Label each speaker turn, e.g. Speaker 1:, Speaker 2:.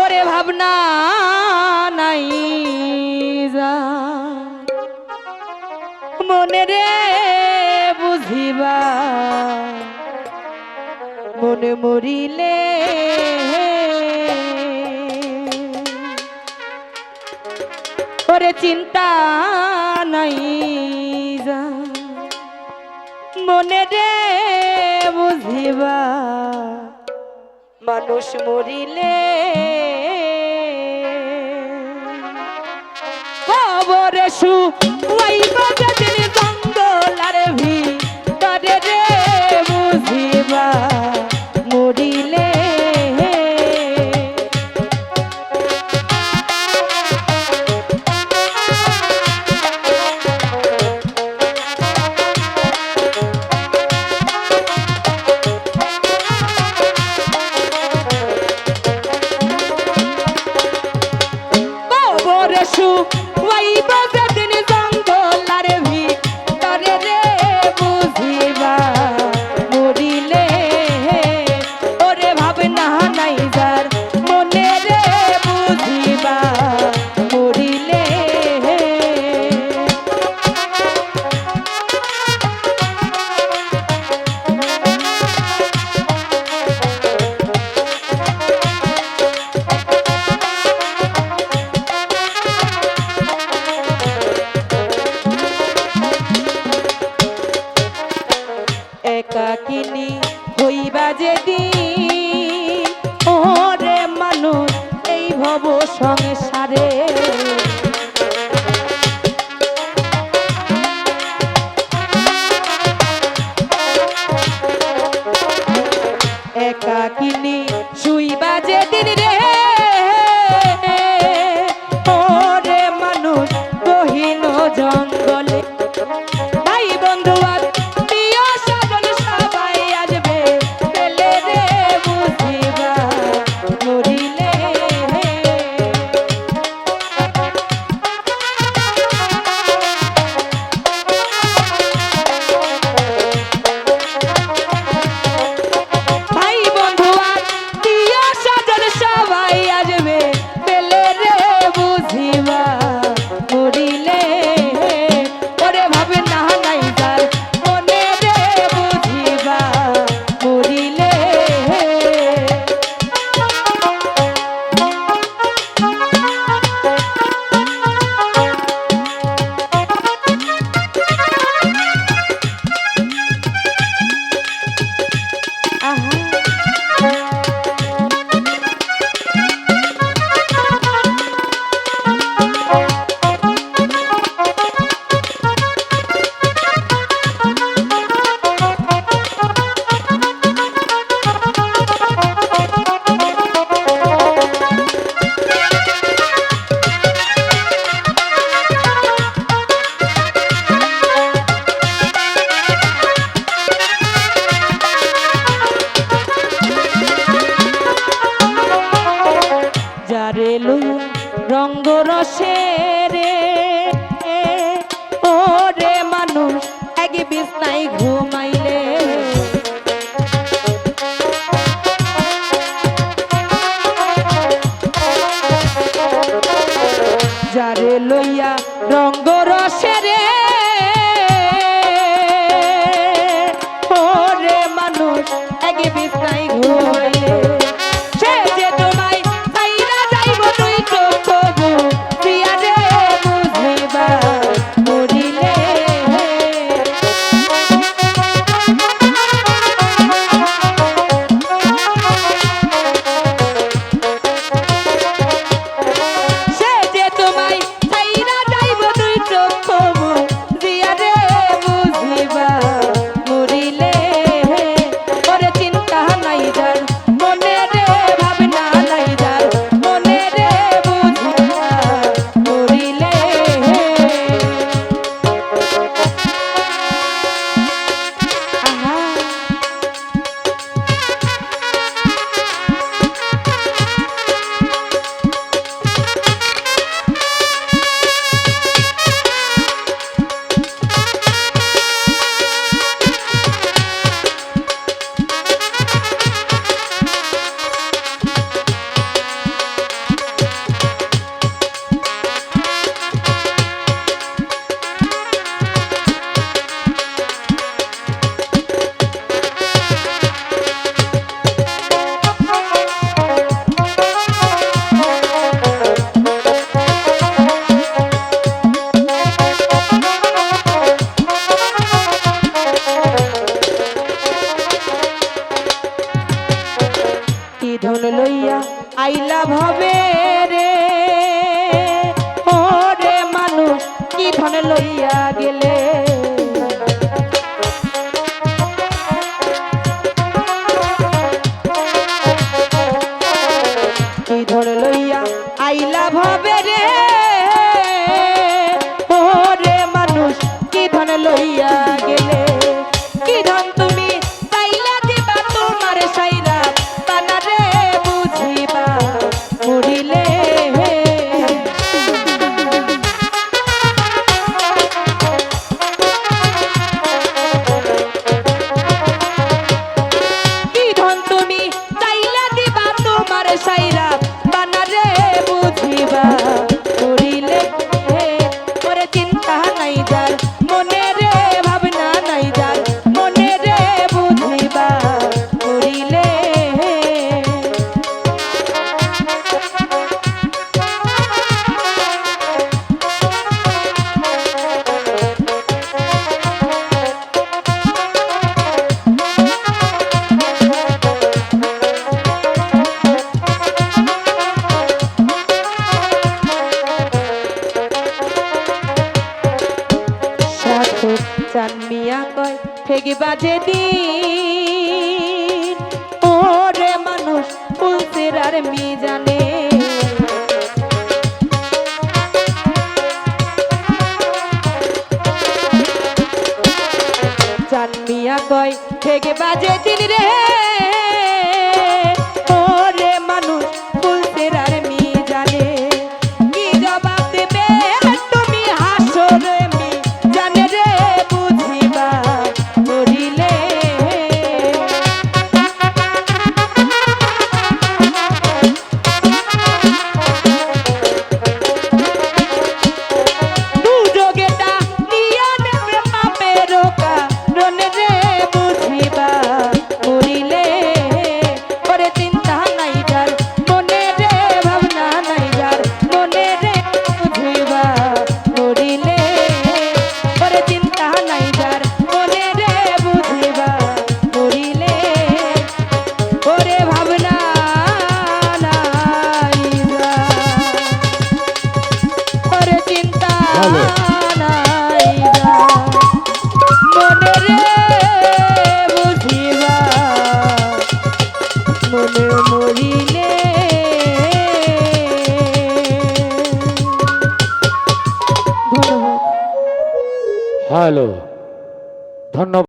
Speaker 1: ওরে ভাবনা নাই যা মনে রে বুঝিবা মনে মরিলে ওরে চিন্তা নাই যা মনে রে বুঝিবা মানুষ মরিলে খবরে শুয়াইবা যেদিন জঙ্গলার ভিতরে রে বুঝিবা মরিলে শুয়াইবা যেদিন জঙ্গলার ভিতরে রে বুঝিবা মরিলে ওরে ভাবনা নাই যার মনে রে বুঝিবা মরিলে একাকিনী হইবা যেদিন ওরে মানুষ এই ভব সংসারে একাকিনী শুইবা যেদিন রে ওরে মানুষ গহীন জঙ্গলে ভাই বন্ধু রঙ্গ রসে রে ওরে মানুষ এক বিছনায় ঘুমাইলে যারে লইয়া রঙ্গ রসে রে ওরে মানুষ এক বিছনায় ঘুমাইলে সে যে তোমায় চাইরা যাইব তুই তো কবু প্রিয়া রে লইয়া আইলা ভবে রে ও রে মানুষ কি ধন লইয়া গেলে কি ধন লইয়া আইলা ভবে রে ও রে মানুষ কি ধন লইয়া গেলে কি ধন তুমি তাইলা দিবা তোমার সাইরা তানা রে বুঝিবা মরিলে কি ধন তুমি তাইলা দিবা তোমার সাইরা তানা রে বুঝিবা মরিলে ওরে চিন্তা নাই যার মনে রে ভাবনা নাই যার মনে রে বুঝিবা মরিলে চান মিয়া কয় ঠেকি বাজে দিন ওরে মানুষ ফুলসের আর মি জানে চান মিয়া কয় ঠেকে বাজে দিন রে ওরে মানুষ ফুলসের আর মি জানে কি জবাব দেবে তুমি হাসো রে মি জানে রে বুঝিবা মরিলে দুযোগেটা নিয়া নেবে পাপের কারণ রে বুঝিবা মরিলে ওরে চিন্তা নাই যার মনে রে ভাবনা নাই যার মনে রে বুঝিবা মরিলে ওরে চিন্তা নাই যার মনে রে বুঝিবা মরিলে ওরে ভাবনা নাই যার ওরে চিন্তা
Speaker 2: ভালো।
Speaker 1: নাই যার মনে রে বুঝিবা মনে মরিলে ধন্যবাদ
Speaker 2: হ্যালো ধন্যবাদ।